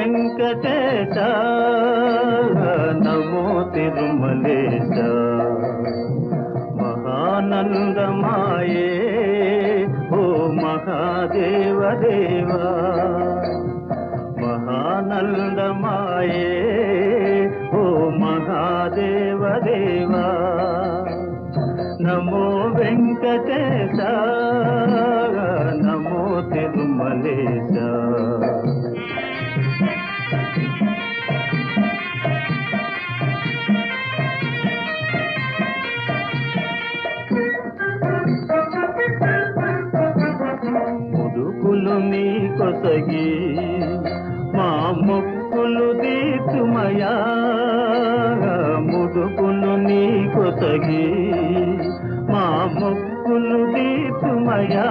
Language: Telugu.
వెంకటేశ నమో తిరుమలేశ మహానందమాయే ఓ మహాదేవ దేవా మహానందమాయే ఓ మహాదేవ దేవా నమో వెంకటేశ నమో తిరుమలేశ ముదుకులు నీ కొసగి మా మొక్కులు తీర్చుమయా ముదుకులు నీ కొసగి మా మొక్కులు తీర్చుమయా